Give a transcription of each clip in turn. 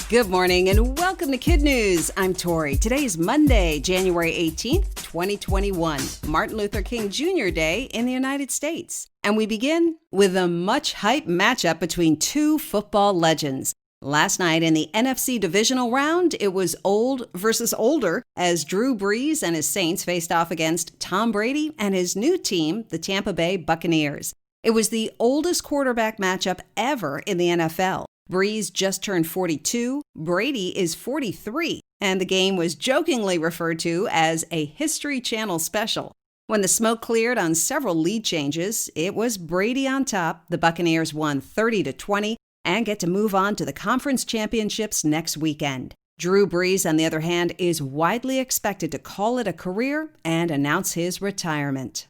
Good morning and welcome to KidNuz. I'm Tori. Today is Monday, January 18th, 2021, Martin Luther King Jr. Day in the United States. And we begin with a much-hyped matchup between two football legends. Last night in the NFC divisional round, it was old versus older as Drew Brees and his Saints faced off against Tom Brady and his new team, the Tampa Bay Buccaneers. It was the oldest quarterback matchup ever in the NFL. Brees just turned 42, Brady is 43, and the game was jokingly referred to as a History Channel special. When the smoke cleared on several lead changes, it was Brady on top. The Buccaneers won 30-20 and get to move on to the conference championships next weekend. Drew Brees, on the other hand, is widely expected to call it a career and announce his retirement.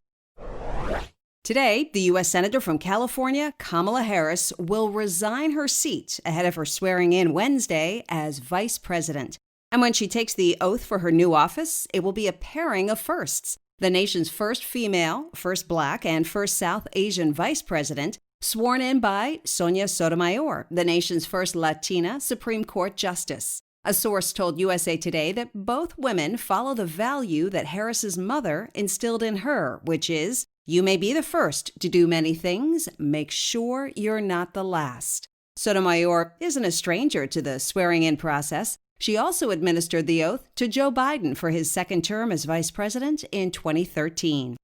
Today, the U.S. Senator from California, Kamala Harris, will resign her seat ahead of her swearing in Wednesday as vice president. And when she takes the oath for her new office, it will be a pairing of firsts. The nation's first female, first Black, and first South Asian vice president, sworn in by Sonia Sotomayor, the nation's first Latina Supreme Court justice. A source told USA Today that both women follow the value that Harris's mother instilled in her, which is, you may be the first to do many things, make sure you're not the last. Sotomayor isn't a stranger to the swearing-in process. She also administered the oath to Joe Biden for his second term as vice president in 2013.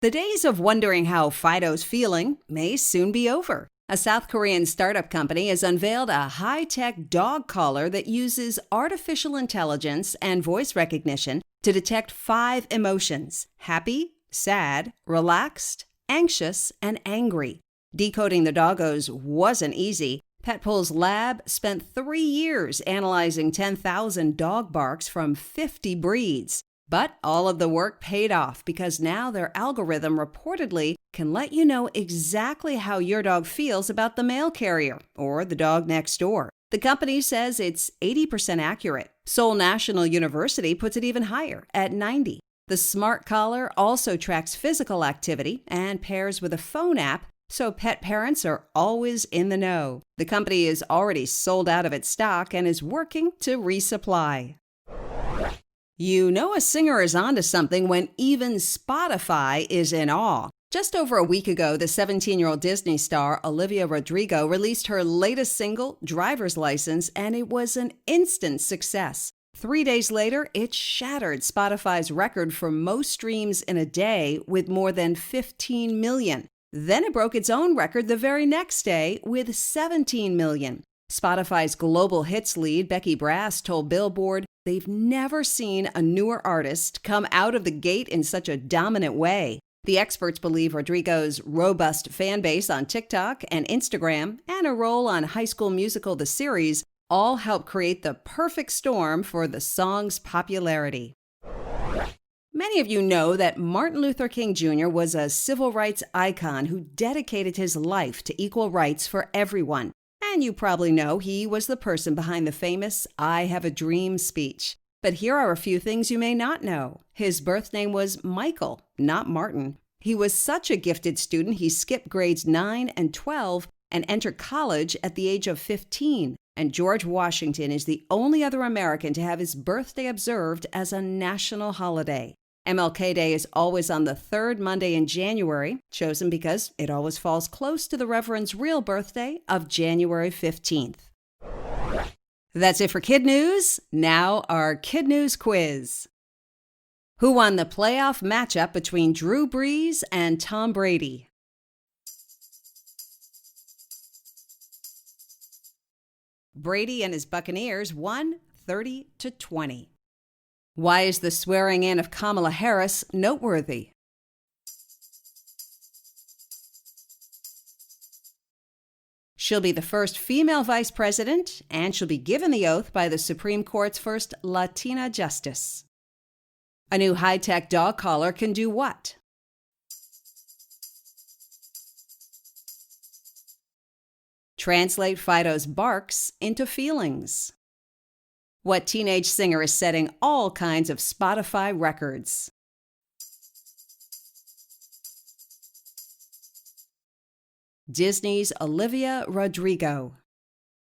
The days of wondering how Fido's feeling may soon be over. A South Korean startup company has unveiled a high-tech dog collar that uses artificial intelligence and voice recognition to detect 5 emotions: happy, sad, relaxed, anxious, and angry. Decoding the doggos wasn't easy. Petpool's lab spent 3 years analyzing 10,000 dog barks from 50 breeds. But all of the work paid off because now their algorithm reportedly can let you know exactly how your dog feels about the mail carrier or the dog next door. The company says it's 80% accurate. Seoul National University puts it even higher at 90%. The smart collar also tracks physical activity and pairs with a phone app, so pet parents are always in the know. The company is already sold out of its stock and is working to resupply. You know a singer is onto something when even Spotify is in awe. Just over a week ago, the 17-year-old Disney star Olivia Rodrigo released her latest single, Driver's License, and it was an instant success. 3 days later, it shattered Spotify's record for most streams in a day with more than 15 million. Then it broke its own record the very next day with 17 million. Spotify's global hits lead, Becky Brass, told Billboard they've never seen a newer artist come out of the gate in such a dominant way. The experts believe Rodrigo's robust fan base on TikTok and Instagram and a role on High School Musical: The Series all help create the perfect storm for the song's popularity. Many of you know that Martin Luther King Jr. was a civil rights icon who dedicated his life to equal rights for everyone. And you probably know he was the person behind the famous "I Have a Dream" speech. But here are a few things you may not know. His birth name was Michael, not Martin. He was such a gifted student he skipped grades 9 and 12 and entered college at the age of 15. And George Washington is the only other American to have his birthday observed as a national holiday. MLK Day is always on the third Monday in January, chosen because it always falls close to the Reverend's real birthday of January 15th. That's it for KidNuz. Now our KidNuz quiz. Who won the playoff matchup between Drew Brees and Tom Brady? Brady and his Buccaneers won 30-20. Why is the swearing in of Kamala Harris noteworthy? She'll be the first female vice president, and she'll be given the oath by the Supreme Court's first Latina justice. A new high-tech dog collar can do what? Translate Fido's barks into feelings. What teenage singer is setting all kinds of Spotify records? Disney's Olivia Rodrigo.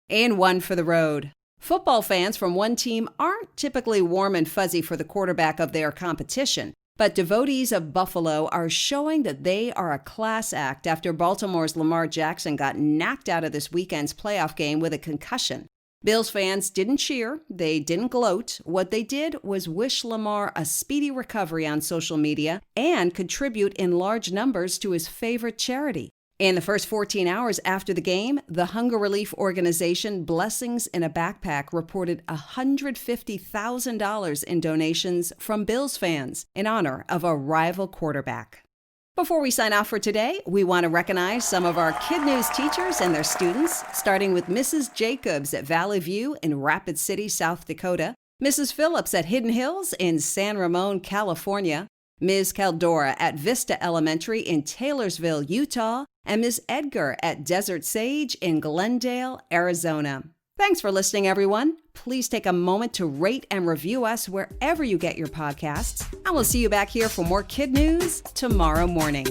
and one for the road. Football fans from one team aren't typically warm and fuzzy for the quarterback of their competition, but devotees of Buffalo are showing that they are a class act after Baltimore's Lamar Jackson got knocked out of this weekend's playoff game with a concussion. Bills fans didn't cheer, they didn't gloat. What they did was wish Lamar a speedy recovery on social media and contribute in large numbers to his favorite charity. In the first 14 hours after the game, the hunger relief organization Blessings in a Backpack reported $150,000 in donations from Bills fans in honor of a rival quarterback. Before we sign off for today, we want to recognize some of our KidNuz teachers and their students, starting with Mrs. Jacobs at Valley View in Rapid City, South Dakota, Mrs. Phillips at Hidden Hills in San Ramon, California, Ms. Caldora at Vista Elementary in Taylorsville, Utah, and Ms. Edgar at Desert Sage in Glendale, Arizona. Thanks for listening, everyone. Please take a moment to rate and review us wherever you get your podcasts, and we'll see you back here for more KidNuz tomorrow morning.